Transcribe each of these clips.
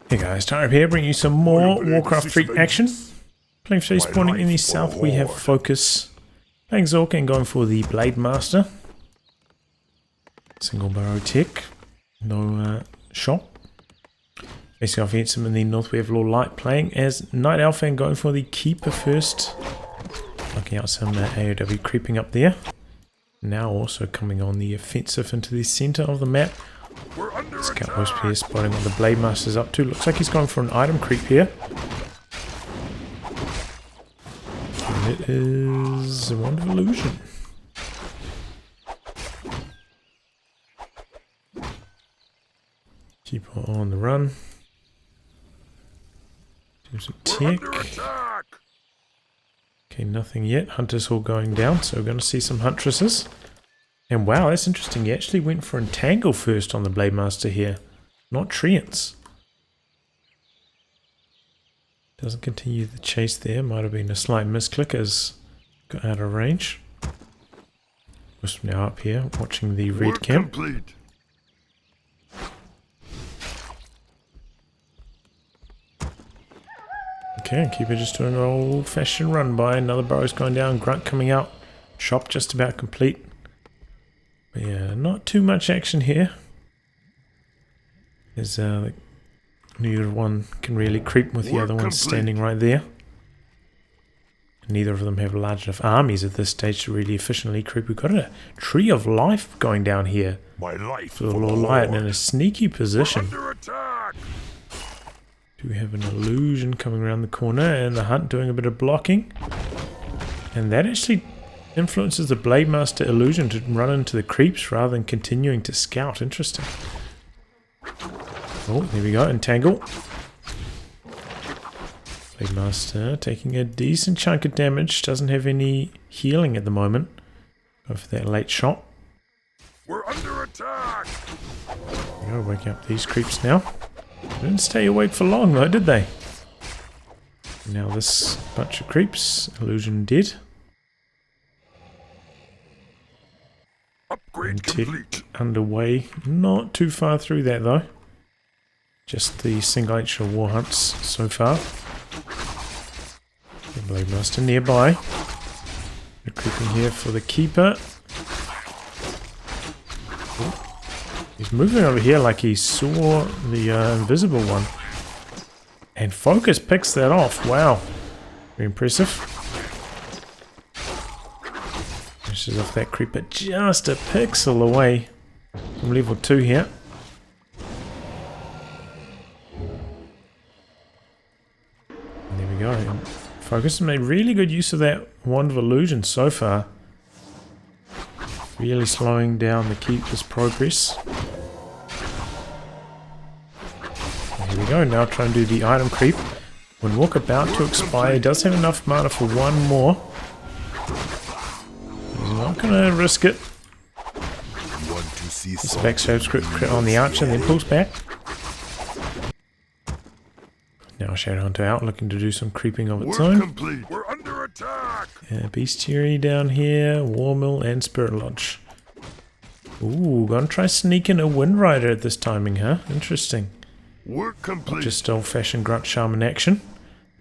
Hey guys, Tyre here, bringing you some more Warcraft 3 action. Playing for spawning in the south, we have Focus. Playing Zork and going for the Blade Master. Single barrow tech. No shop. Facing offensive in the north, we have Lawliet playing as Night Alpha and going for the Keeper first. Looking out some AOW creeping up there. Now also coming on the offensive into the centre of the map. Scout Wisp here spotting what the Blade Master's up to. Looks like he's going for an item creep here. And it is a Wand of Illusion. Keep on the run. Do some tech. Okay, nothing yet. Hunters all going down, so we're going to see some Huntresses. And wow, that's interesting. He actually went for Entangle first on the Blade Master here, not Treants. Doesn't continue the chase there. Might have been a slight misclick as got out of range. Wisp now up here, watching the red camp. Complete. Okay, Keeper just doing an old-fashioned run by. Another burrow's going down. Grunt coming out. Shop just about complete. But yeah, not too much action here. As neither one can really creep with the other one standing right there. Neither of them have large enough armies at this stage to really efficiently creep. We've got a Tree of Life going down here. My life for the Lawliet in a sneaky position. Do we have an illusion coming around the corner and the Hunt doing a bit of blocking? And that actually influences the Blade Master illusion to run into the creeps rather than continuing to scout. Interesting. Oh, there we go. Entangle. Blade Master taking a decent chunk of damage. Doesn't have any healing at the moment. Go for that late shot. We're under attack. We gotta wake up these creeps now. Didn't stay awake for long though, did they? Now this bunch of creeps. Illusion dead. Upgrade complete. Underway. Not too far through that though. Just the single HL war hunts so far. The Blade Master nearby. They're creeping here for the Keeper. He's moving over here like he saw the invisible one. And Focus picks that off. Wow. Very impressive. Finishes off that creeper just a pixel away from level 2 here. And there we go. Focus has made really good use of that Wand of Illusion so far. Really slowing down the Keeper's progress. Here we go, now trying to do the item creep. When Walk about to expire, he does have enough mana for one more. He's not going to risk it. This backstab script crit on the archer, then pulls back. Now Shadowhunter out, looking to do some creeping of its own. We're under attack. Bestiary down here, Warmill and Spirit Lodge. Ooh, gonna try sneaking a Wind Rider at this timing, huh? Interesting. Work complete. Just old-fashioned Grunt Shaman action.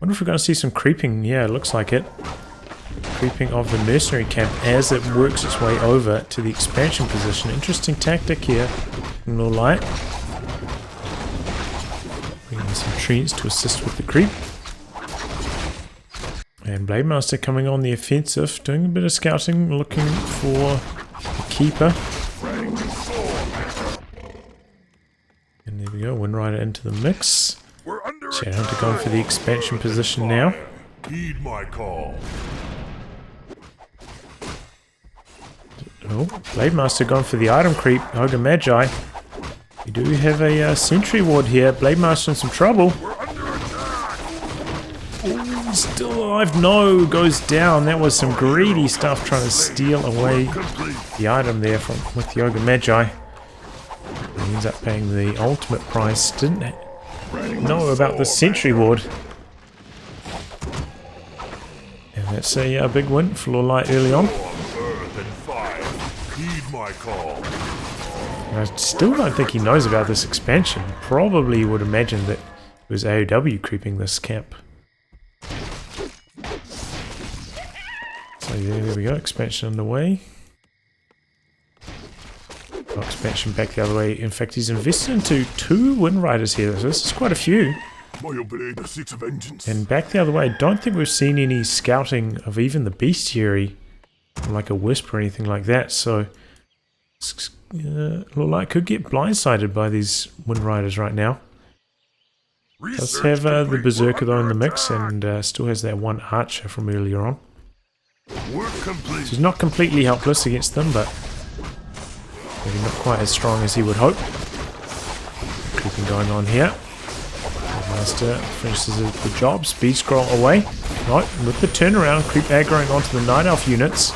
Wonder if we're going to see some creeping. Yeah, it looks like it. Creeping of the mercenary camp as it works its way over to the expansion position. Interesting tactic here. No light. Bringing some trees to assist with the creep. And Blade Master coming on the offensive, doing a bit of scouting, looking for the Keeper. And there we go, Wind Rider into the mix. Shadowhunter going for the expansion position now. Heed my call. Oh, Blade Master going for the item creep. Ogre Magi. We do have a sentry ward here. Blade Master in some trouble. Oh, still alive. No, goes down. That was some greedy stuff trying to steal away the item there with the Ogre Magi. He ends up paying the ultimate price. Didn't know about the sentry ward. And that's a big win for Lawliet early on. I still don't think he knows about this expansion. Probably would imagine that It was AOW creeping this camp. So yeah, there we go, expansion underway. Oh, expansion back the other way. In fact, he's invested into 2 Wind Riders here, so this is quite a few. And back the other way, I don't think we've seen any scouting of even the bestiary, like a wisp or anything like that, so Lawliet could get blindsided by these Wind Riders right now. Does have the Berserker though in the mix, and still has that 1 Archer from earlier on. So he's not completely helpless against them, but maybe not quite as strong as he would hope. Creeping going on here. Master finishes the job. Speed scroll away. Right, with the turnaround, creep aggroing onto the Night Elf units.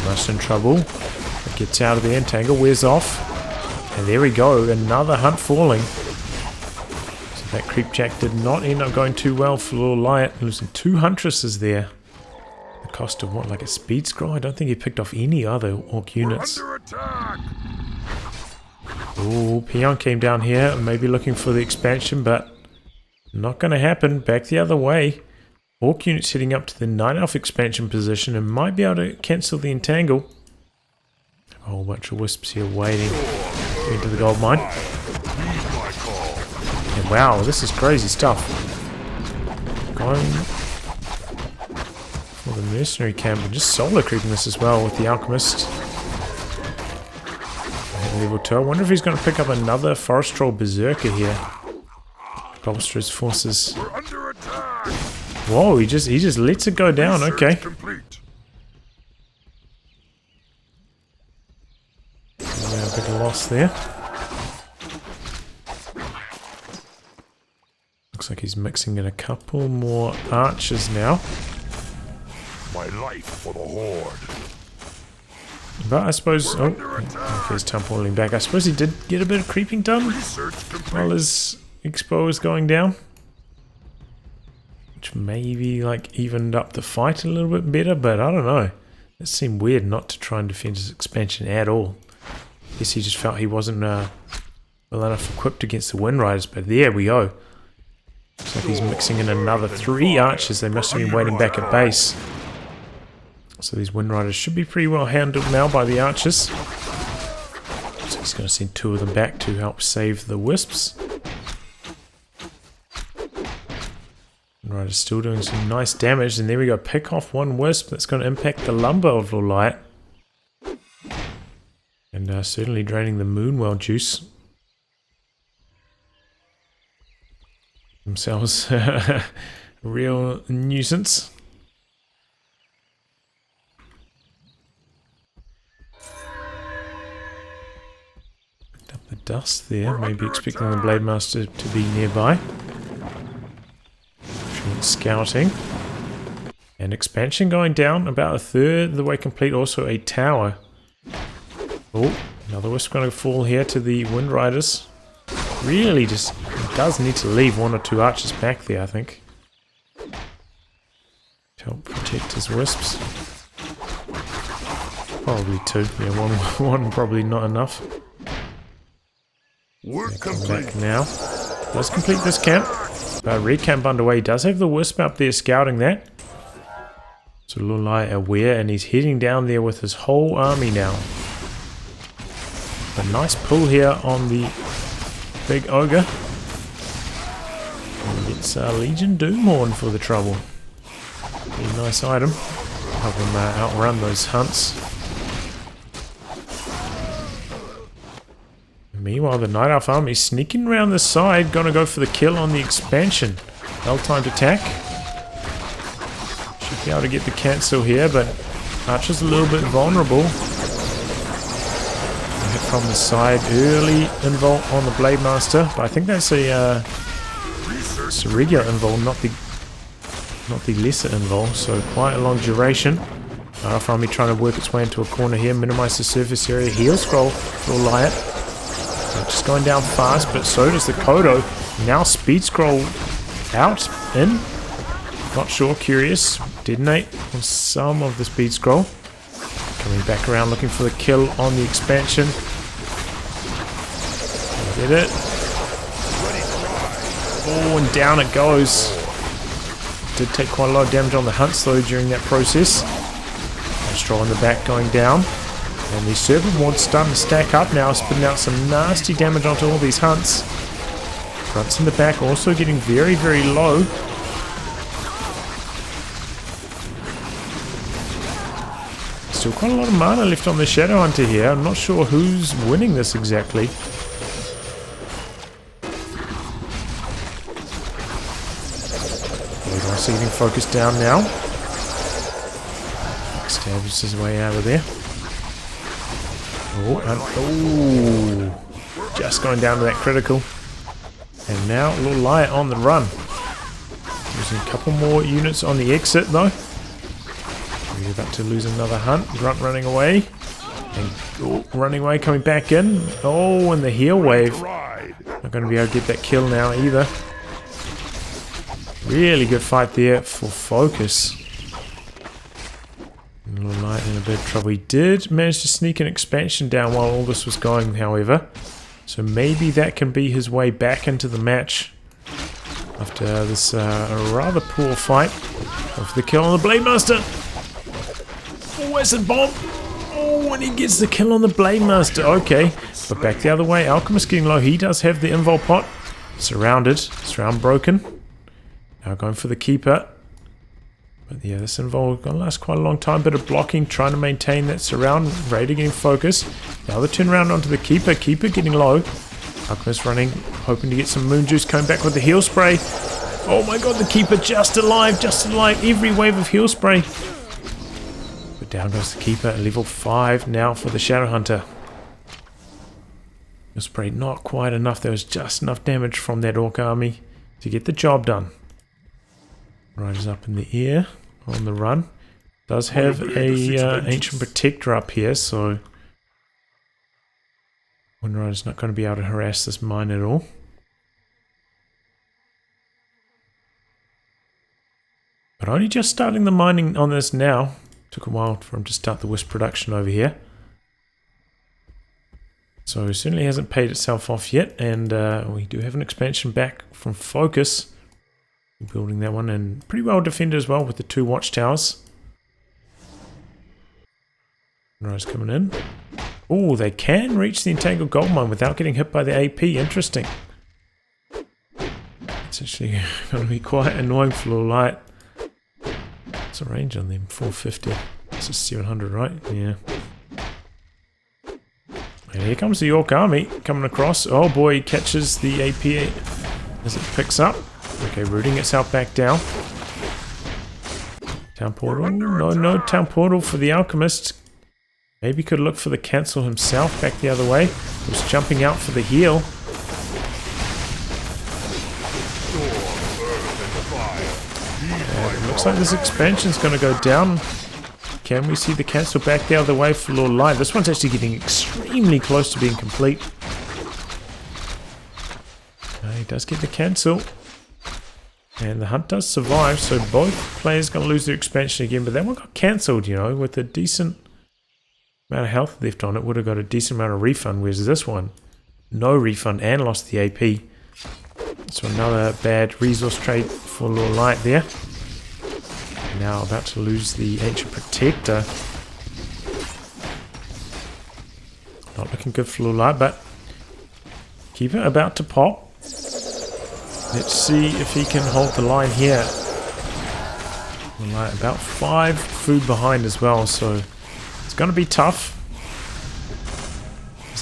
Master in trouble. It gets out of the entangle, wears off. And there we go, another hunt falling. So that creepjack did not end up going too well for Lawliet, losing 2 Huntresses there. The cost of what, like a speed scroll? I don't think he picked off any other Orc units. Oh, Peon came down here, maybe looking for the expansion, but not going to happen. Back the other way. Orc units heading up to the Night Elf expansion position and might be able to cancel the entangle. A whole bunch of wisps here waiting into the gold mine. And wow, this is crazy stuff. Going for the mercenary camp and just solo creeping this as well with the alchemist. Level 2. I wonder if he's going to pick up another Forest Troll Berserker here. Bolster his forces. Whoa, he just lets it go down, okay. Yeah, a bit of loss there. Looks like he's mixing in a couple more archers now. My life for the Horde. But I suppose... Oh, okay, he's temporaling back. I suppose he did get a bit of creeping done while his expo was going down. Which maybe, like, evened up the fight a little bit better, but I don't know. It seemed weird not to try and defend his expansion at all. I guess he just felt he wasn't well enough equipped against the Wind Riders, but there we go. Looks like he's mixing in another 3 archers. They must have been waiting back at base. So these Wind Riders should be pretty well handled now by the archers. So he's going to send 2 of them back to help save the wisps. Wind Riders still doing some nice damage, and there we go. Pick off 1 wisp. That's going to impact the lumber of Lawliet. And certainly draining the Moonwell juice. Themselves a real nuisance. The dust there, maybe expecting the Blade Master to be nearby. Scouting. And expansion going down, about 1/3 of the way complete, also a tower. Oh, another wisp going to fall here to the Wind Riders. Really just does need to leave 1 or 2 archers back there, I think. To help protect his wisps. Probably 2, yeah, one probably not enough. Back now. Does complete this camp. Recamp underway. Does have the wisp up there scouting that. So Lawliet aware, and he's heading down there with his whole army now. A nice pull here on the big ogre. And gets Legion Doomhorn for the trouble. Pretty nice item. Help him outrun those hunts. Meanwhile, the Night Elf army sneaking around the side, gonna go for the kill on the expansion. Well-timed attack. Should be able to get the cancel here, but Archer's a little bit vulnerable. Hit from the side, early invul on the Blade Master, but I think that's it's a regular invul, not the lesser invul, so quite a long duration. Night Elf army trying to work its way into a corner here, minimize the surface area, heal scroll for Lawliet. Just going down fast, but so does the Kodo. Now speed scroll out, in. Not sure, curious. Detonate on some of the speed scroll. Coming back around looking for the kill on the expansion. Did it. Oh, and down it goes. Did take quite a lot of damage on the hunts though during that process. Straw in the back going down. And the serpent ward's starting to stack up now, spitting out some nasty damage onto all these hunts. Grunts in the back also getting very, very low. Still quite a lot of mana left on the Shadow Hunter here. I'm not sure who's winning this exactly. Getting focused down now. Stabs his way out of there. Oh, and oh, just going down to that critical. And now Lawliet on the run. Losing a couple more units on the exit though. We're about to lose another hunt. Grunt running away. And oh, running away, coming back in. Oh, and the heal wave. Not going to be able to get that kill now either. Really good fight there for Focus. Lawliet in a bit of trouble. He did manage to sneak an expansion down while all this was going, however. So maybe that can be his way back into the match. After this rather poor fight. Go for the kill on the Blade Master. Oh, acid bomb. Oh, and he gets the kill on the Blade Master. Okay, but back the other way. Alchemist getting low. He does have the invul pot. Surrounded. Surround broken. Now going for the Keeper. But yeah, this invul gonna last quite a long time. Bit of blocking, trying to maintain that surround. Raider getting focus. Now the turnaround onto the Keeper. Keeper getting low. Alchemist running, hoping to get some moon juice. Coming back with the heal spray. Oh my god, the Keeper just alive, just alive. Every wave of heal spray. But down goes the Keeper at level 5 now for the Shadow Hunter. Heal spray not quite enough. There was just enough damage from that Orc army to get the job done. Riders up in the air, on the run. Does have a Ancient Protector up here, so Windrider's not going to be able to harass this mine at all. But only just starting the mining on this now. Took a while for him to start the wisp production over here. So it certainly hasn't paid itself off yet, and we do have an expansion back from Focus. Building that one, and pretty well defended as well with the 2 watchtowers. Rose coming in. Oh, they can reach the entangled gold mine without getting hit by the AP. Interesting. It's actually going to be quite annoying for Lawliet. What's the range on them? 450. This is 700, right? Yeah. And here comes the Orc army coming across. Oh boy, he catches the AP as it picks up. Okay, rooting itself back down. Town portal. No town portal for the Alchemist. Maybe could look for the cancel himself back the other way. He was jumping out for the heal. And it looks like this expansion's going to go down. Can we see the cancel back the other way for Lawliet? This one's actually getting extremely close to being complete. He does get the cancel. And the hunt does survive, so both players going to lose their expansion again, but that one got cancelled, you know, with a decent amount of health left on it. Would have got a decent amount of refund, whereas this one, no refund and lost the AP. So another bad resource trade for Lawliet there. Now about to lose the Ancient Protector. Not looking good for Lawliet, but Keeper about to pop. Let's see if he can hold the line here. Lawliet about 5 food behind as well, so it's going to be tough.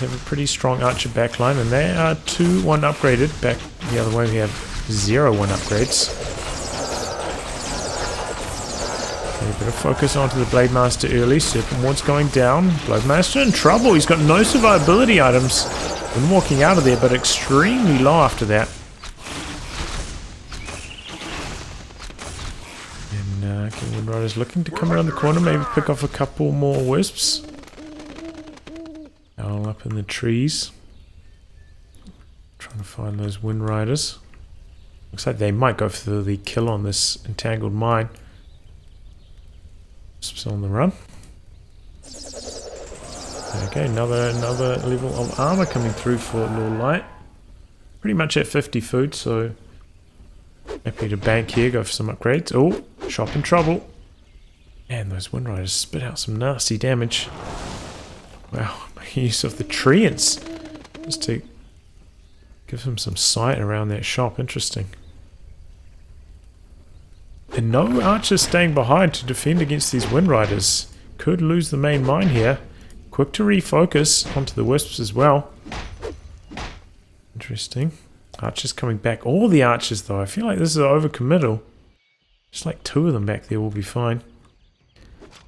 They have a pretty strong archer backline, and they are 2-1 upgraded. Back the other way we have 0-1 upgrades. Okay, a bit of focus onto the Blade Master early. Serpent Ward's going down. Blade Master in trouble. He's got no survivability items when walking out of there, but extremely low after that. Windrider's looking to come around the corner, maybe pick off a couple more wisps. Owl up in the trees. Trying to find those Windriders. Looks like they might go for the kill on this entangled mine. Wisps on the run. Okay, another level of armor coming through for Lawliet. Pretty much at 50 food, so Happy to bank here, go for some upgrades. Oh, shop in trouble. And those Wind Riders spit out some nasty damage. Wow, making use of the treants just to give him some sight around that shop. Interesting. And no archers staying behind to defend against these Wind Riders. Could lose the main mine here. Quick to refocus onto the wisps as well. Interesting. Archers coming back. All the archers though. I feel like this is overcommittal. Just like 2 of them back there will be fine.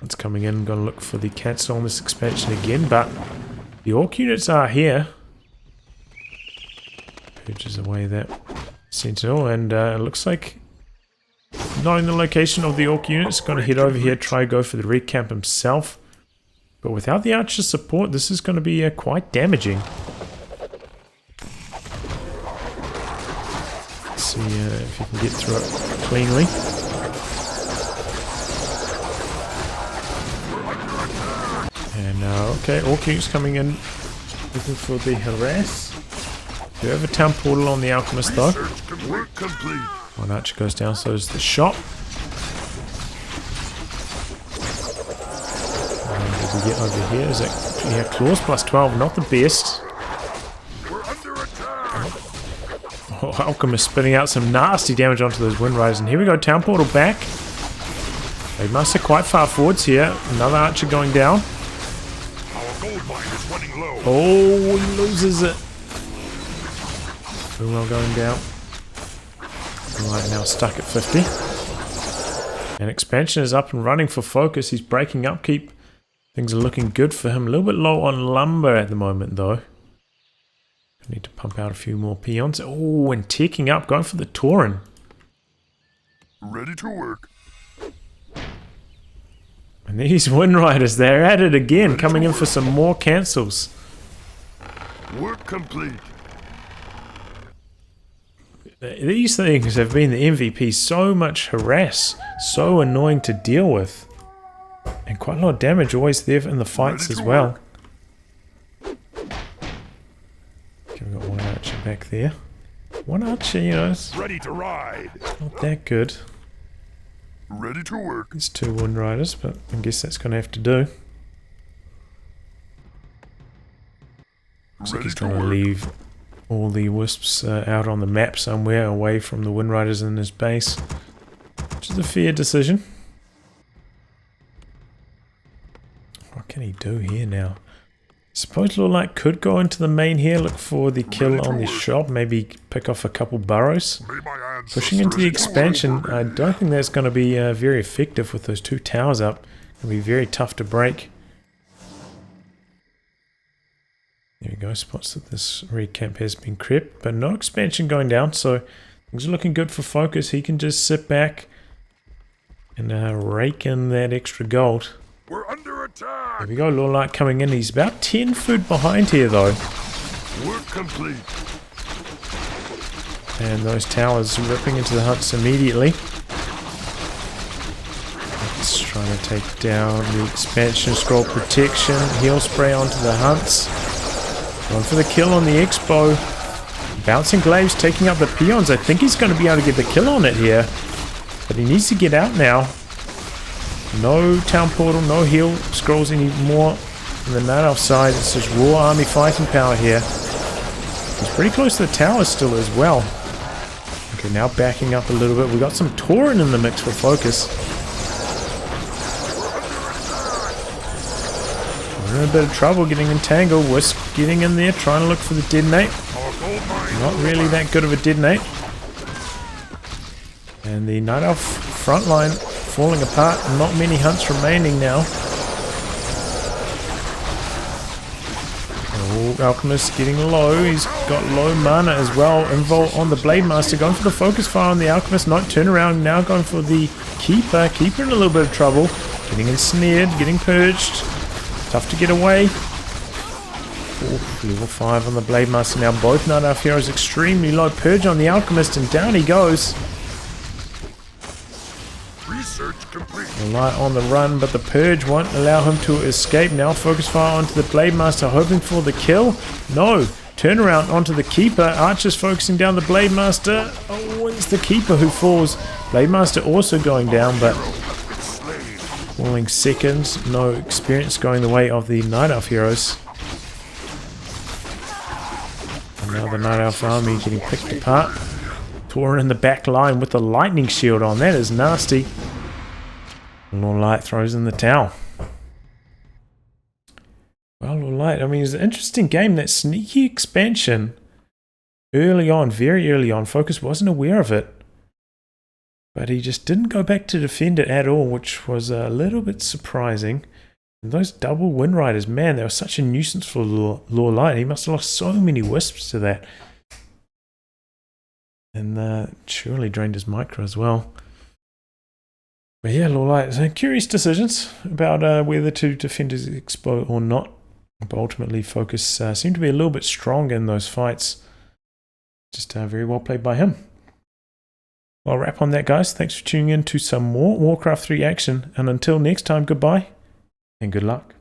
It's coming in. Going to look for the cancel on this expansion again. But the Orc units are here. Purges away that Sentinel. And it looks like knowing the location of the Orc units, going to head over here, try go for the recamp himself. But without the archer support, this is going to be quite damaging. Let's see if you can get through it cleanly. And okay, Orc units coming in, looking for the harass. Do have a town portal on the Alchemist though. One archer goes down, so does the shop. What do we get over here? Is it, yeah, claws plus 12, not the best. Oh, Alchemist spitting out some nasty damage onto those Wind Riders. And here we go, town portal back. They must have quite far forwards here. Another archer going down. Oh, he loses it. Well going down. Right, now stuck at 50. And expansion is up and running for Focus. He's breaking upkeep. Things are looking good for him. A little bit low on lumber at the moment though. Need to pump out a few more peons. Oh, and ticking up, going for the Tauren. Ready to work. And these Wind Riders, they're at it again, coming in for some more cancels. Work complete. These things have been the MVP. So much harass, so annoying to deal with. And quite a lot of damage always there in the fights as well. Okay, we've got one archer back there. One archer, you know, it's ready to ride. Not that good. Ready to work. There's 2 Wind Riders, but I guess that's going to have to do. Looks like he's going to leave all the wisps out on the map somewhere away from the Wind Riders in his base, which is a fair decision. What can he do here now? Suppose Lawliet could go into the main here, look for the kill on the shop, maybe pick off a couple burrows. Pushing into the expansion, I don't think that's going to be very effective with those 2 towers up. It'll be very tough to break. There we go, spots that this recamp has been crept, but no expansion going down, so things are looking good for Focus. He can just sit back and rake in that extra gold. We're under attack. There we go, Lawliet coming in. He's about 10 food behind here though. Work complete. And those towers ripping into the huts immediately. Just trying to take down the expansion scroll protection. Heal spray onto the hunts. Going for the kill on the Expo. Bouncing glaives taking up the peons. I think he's going to be able to get the kill on it here. But he needs to get out now. No town portal, no heal scrolls anymore on the Night Elf side. It's just raw army fighting power here. He's pretty close to the tower still as well. Okay, now backing up a little bit. We got some Tauren in the mix for Focus. We're in a bit of trouble getting entangled. Wisp getting in there, trying to look for the detonate. Not really that good of a detonate. And the Night Elf front line falling apart. Not many hunts remaining now. Oh, Alchemist getting low. He's got low mana as well. Invol on the Blade Master. Going for the focus fire on the Alchemist. Not turn around. Now going for the Keeper. Keeper in a little bit of trouble. Getting ensnared. Getting purged. Tough to get away. Oh, level 5 on the Blade Master now. Both Night Elf heroes extremely low. Purge on the Alchemist and down he goes. Lawliet on the run, but the Purge won't allow him to escape. Now focus fire onto the Blade Master, hoping for the kill. No! Turnaround onto the Keeper. Archers focusing down the Blade Master. Oh, it's the Keeper who falls. Blade Master also going down, but falling second. No experience going the way of the Night Elf heroes. And now the Night Elf army getting picked apart. Torn in the back line with the lightning shield on. That is nasty. Lawliet throws in the towel. Well, Lawliet, I mean, it's an interesting game. That sneaky expansion early on, very early on. Focus wasn't aware of it. But he just didn't go back to defend it at all, which was a little bit surprising. And those double Wind Riders, man, they were such a nuisance for Lawliet. He must have lost so many wisps to that. And surely drained his micro as well. But yeah, Lawliet, curious decisions about whether to defend his expo or not. But ultimately, Focus seemed to be a little bit stronger in those fights. Just very well played by him. Well, I'll wrap on that, guys. Thanks for tuning in to some more Warcraft 3 action. And until next time, goodbye and good luck.